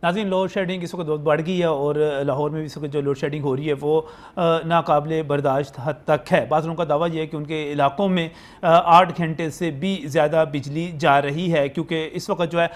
नाज़रीन, load shedding इस वक्त बहुत बढ़ गई है और लाहौर में भी इस वक्त जो लोड शेडिंग हो रही है वो नाकाबिले बर्दाश्त हद तक है। बाज़ लोगों का दावा यह है कि उनके इलाकों में 8 घंटे से भी ज़्यादा बिजली जा रही है, क्योंकि इस वक्त जो है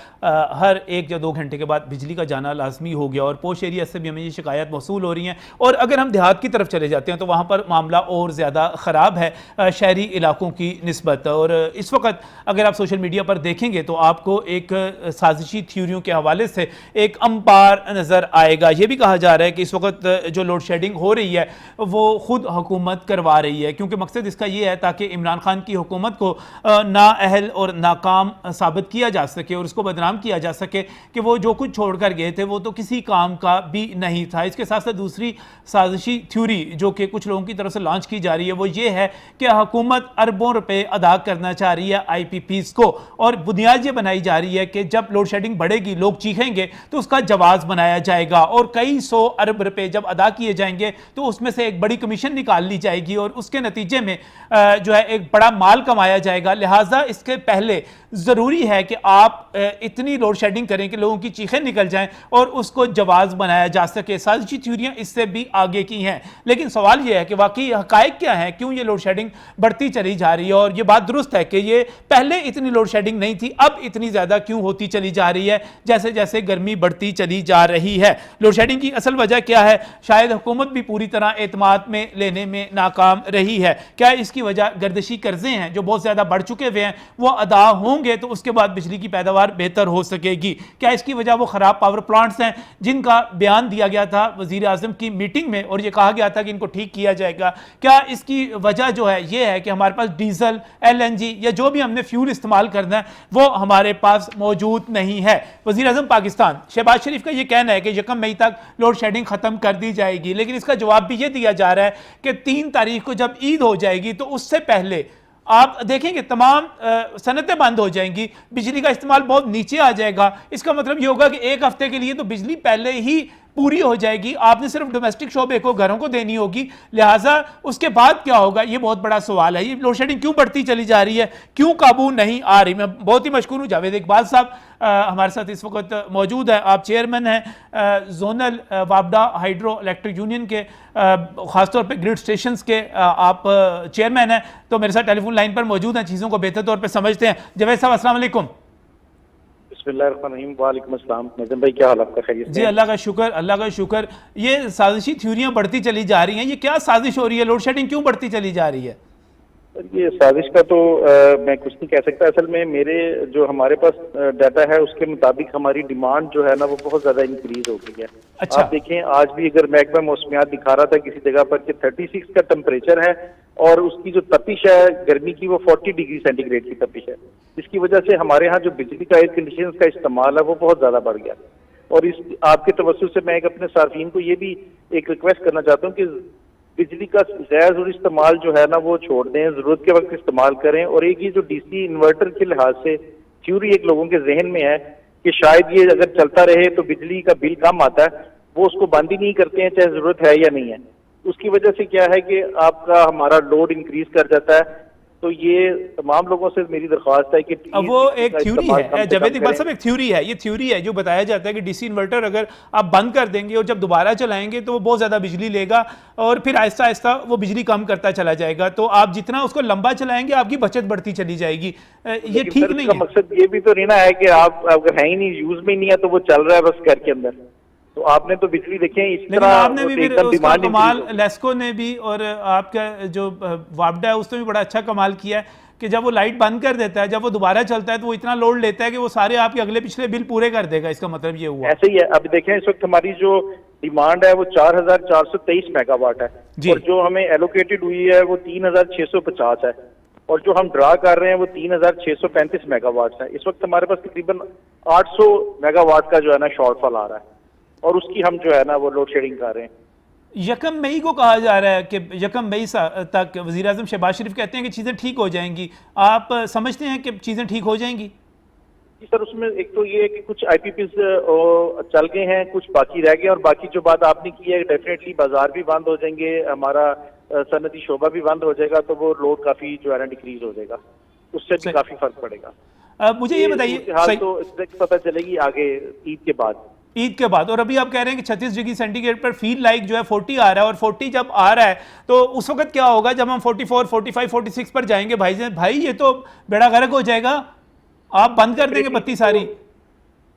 हर 1 या 2 घंटे के बाद बिजली का जाना लाजमी हो गया और पोश एरिया से भी हमें ये शिकायत मौसूल हो रही हैं। और अगर हम देहात की तरफ चले जाते हैं तो वहाँ पर मामला और ज़्यादा ख़राब है शहरी इलाकों की निस्बत। और इस वक्त अगर आप सोशल मीडिया पर देखेंगे तो आपको एक साजिशी थ्योरियों के हवाले से एक अंपार नज़र आएगा। यह भी कहा जा रहा है कि इस वक्त जो लोड शेडिंग हो रही है वो खुद हुकूमत करवा रही है, क्योंकि मकसद इसका यह है ताकि इमरान खान की हुकूमत को नाअहल और नाकाम साबित किया जा सके और उसको बदनाम किया जा सके कि वो जो कुछ छोड़ कर गए थे वो तो किसी काम का भी नहीं था। इसके साथ साथ दूसरी साजिशी थ्योरी जो कि कुछ लोगों की तरफ से लॉन्च की जा रही है वो ये है कि हुकूमत अरबों रुपए अदा करना चाह रही है IPPs को, और बुनियाद ये बनाई जा रही है कि जब लोड शेडिंग बढ़ेगी लोग चीखेंगे तो उसका जवाब बनाया जाएगा और कई 100 अरब रुपए जब अदा किए जाएंगे तो उसमें से एक बड़ी कमीशन निकाल ली जाएगी और उसके नतीजे में जो है एक बड़ा माल कमाया जाएगा। लिहाजा इसके पहले ज़रूरी है कि आप इतनी लोड शेडिंग करें कि लोगों की चीखें निकल जाएं और उसको जवाब बनाया जा सके। साजिशी थ्योरियां इससे भी आगे की हैं, लेकिन सवाल यह है कि वाकई हकायक क्या है, क्यों ये लोड शेडिंग बढ़ती चली जा रही है। और ये बात दुरुस्त है कि ये पहले इतनी लोड शेडिंग नहीं थी, अब इतनी ज़्यादा क्यों होती चली जा रही है जैसे जैसे गर्मी बढ़ती चली जा रही है। लोड शेडिंग की असल वजह क्या है? शायद हुकूमत भी पूरी तरह एतमाद में लेने में नाकाम रही है। क्या इसकी वजह गर्दिशी कर्जे हैं जो बहुत ज़्यादा बढ़ चुके हुए हैं, वो अदा होंगे तो उसके बाद बिजली की पैदावार बेहतर हो सकेगी? क्या इसकी वजह वो ख़राब पावर प्लांट्स हैं जिनका बयान दिया गया था वज़ीर आज़म की मीटिंग में और ये कहा गया था कि इनको ठीक किया जाएगा? क्या इसकी वजह जो है ये है कि हमारे पास डीजल, LNG या जो भी हमने फ्यूल इस्तेमाल करना है वो हमारे पास मौजूद नहीं है? वज़ीर आज़म पाकिस्तान शहबाज शरीफ का ये कहना है कि 1 मई तक लोड शेडिंग खत्म कर दी जाएगी, लेकिन इसका जवाब भी ये दिया जा रहा है कि 3 तारीख को जब ईद हो जाएगी तो उससे पहले आप देखेंगे तमाम सनतें बंद हो जाएंगी, बिजली का इस्तेमाल बहुत नीचे आ जाएगा। इसका मतलब ये होगा कि 1 हफ्ते के लिए तो बिजली पहले ही पूरी हो जाएगी, आपने सिर्फ डोमेस्टिक शोबे को, घरों को देनी होगी। लिहाजा उसके बाद क्या होगा, ये बहुत बड़ा सवाल है। ये लोड शेडिंग क्यों बढ़ती चली जा रही है, क्यों काबू नहीं आ रही? मैं बहुत ही मशकूर हूँ जावेद इकबाल साहब हमारे साथ इस वक्त मौजूद है। आप चेयरमैन हैं जोनल वापडा हाइड्रो इलेक्ट्रिक यूनियन के, खासतौर पे ग्रिड स्टेशंस के आप चेयरमैन हैं, तो मेरे साथ टेलीफोन लाइन पर मौजूद हैं, चीज़ों को बेहतर तौर पर समझते हैं। जावेद साहब अस्सलाम वालेकुम। वालेकुम अस्सलाम। नज़म भाई क्या हाल आपका? खैरियत जी अल्लाह का शुक्र, अल्लाह का शुक्र। ये साजिशी थ्योरियां बढ़ती चली जा रही हैं, ये क्या साजिश हो रही है? लोड शेडिंग क्यों बढ़ती चली जा रही है? ये साजिश का तो मैं कुछ नहीं कह सकता। असल में मेरे जो हमारे पास डाटा है उसके मुताबिक हमारी डिमांड जो है ना वो बहुत ज्यादा इंक्रीज हो गई है। अच्छा। आप देखें आज भी अगर महकमा मौसमियात दिखा रहा था किसी जगह पर कि 36 का टेम्परेचर है और उसकी जो तपिश है गर्मी की वो 40 डिग्री सेंटीग्रेड की तपिश है, जिसकी वजह से हमारे यहाँ जो बिजली का एयर कंडीशन का इस्तेमाल है वो बहुत ज्यादा बढ़ गया। और इस आपके तवज्जुह से मैं एक अपने सार्फिन को ये भी एक रिक्वेस्ट करना चाहता हूँ कि बिजली का गैर इस्तेमाल जो है ना वो छोड़ दें, जरूरत के वक्त इस्तेमाल करें। और एक ये जो DC इन्वर्टर के लिहाज से थ्योरी एक लोगों के जहन में है कि शायद ये अगर चलता रहे तो बिजली का बिल कम आता है, वो उसको बंद ही नहीं करते हैं चाहे जरूरत है या नहीं है। उसकी वजह से क्या है कि आपका हमारा लोड इंक्रीज कर जाता है। तो ये तमाम लोगों से मेरी दरख्वास्त है कि अब वो एक थ्योरी है जावेद इकबाल साहब, एक थ्योरी है, ये थ्योरी है जो बताया जाता है कि DC इन्वर्टर अगर आप बंद कर देंगे और जब दोबारा चलाएंगे तो वो बहुत ज़्यादा बिजली लेगा और फिर आहिस्ता आहिस्ता वो बिजली कम करता चला जाएगा। तो आप जितना उसको लंबा चलाएंगे आपकी बचत बढ़ती चली जाएगी। ये ठीक नहीं है। मकसद ये भी तो रहना है कि आप अगर है ही नहीं, यूज में नहीं है, तो वो चल रहा है बस घर के अंदर, तो आपने तो बिजली देखें इस तरह आपने भी फिर उसका कमाल लेस्को ने भी और आपका जो वापडा है उसने भी बड़ा अच्छा कमाल किया है कि जब वो लाइट बंद कर देता है, जब वो दोबारा चलता है तो वो इतना लोड लेता है कि वो सारे आपके अगले पिछले बिल पूरे कर देगा। इसका मतलब ये हुआ ऐसे ही है। अब देखें इस वक्त हमारी जो डिमांड है वो 4423 मेगावाट है और जो हमें एलोकेटेड हुई है वो 3650 है और जो हम ड्रा कर रहे हैं वो 3635 मेगावाट है। इस वक्त हमारे पास तकरीबन 800 मेगावाट का जो है ना शॉर्टफॉल आ रहा है और उसकी हम जो है ना वो लोड शेडिंग कर रहे हैं। 1 मई को कहा जा रहा है कि 1 मई तक वज़ीर आज़म शहबाज शरीफ कहते हैं कि चीज़ें ठीक हो जाएंगी। आप समझते हैं कि चीज़ें ठीक हो जाएंगी? जी सर, उसमें एक तो ये है कि कुछ IPPs चल गए हैं, कुछ बाकी रह गए और बाकी जो बात आपने की है डेफिनेटली बाजार भी बंद हो जाएंगे, हमारा सनती शोबा भी बंद हो जाएगा, तो वो लोड काफी जो है ना डिक्रीज हो जाएगा, उससे भी काफी फर्क पड़ेगा। मुझे ये बताइए, तो पता चलेगी आगे ईद के बाद। ईद के बाद। और अभी आप कह रहे हैं कि 36 डिग्री सेंटीग्रेड पर फील लाइक जो है 40 आ रहा है, और 40 जब आ रहा है तो उस वक्त क्या होगा जब हम 44, 45, 46 पर जाएंगे भाई ये तो बेड़ा गर्क हो जाएगा, आप बंद कर देंगे बत्ती सारी।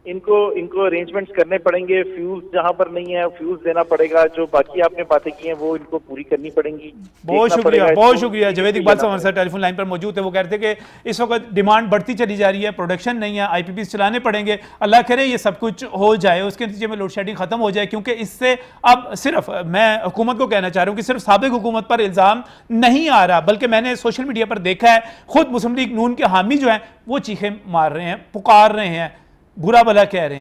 इनको अरेंजमेंट्स करने पड़ेंगे, फ्यूज जहां पर नहीं है फ्यूज देना पड़ेगा, जो बाकी आपने बातें की हैं वो इनको पूरी करनी पड़ेंगी। बहुत शुक्रिया जवेद इकबाल साहब हमारे साथ टेलीफोन लाइन पर मौजूद है। वो कहते हैं कि इस वक्त डिमांड बढ़ती चली जा रही है, प्रोडक्शन नहीं है, IPPs चलाने पड़ेंगे। अल्लाह करे ये सब कुछ हो जाए, उसके नतीजे में लोड शेडिंग खत्म हो जाए, क्योंकि इससे अब सिर्फ मैं हुकूमत को कहना चाह रहा हूँ कि सिर्फ साबिक हुकूमत पर इल्ज़ाम नहीं आ रहा, बल्कि मैंने सोशल मीडिया पर देखा है खुद मुस्लिम लीग नून के हामी जो हैं वो चीखें मार रहे हैं, पुकार रहे हैं, बुरा भला कह रहे हैं।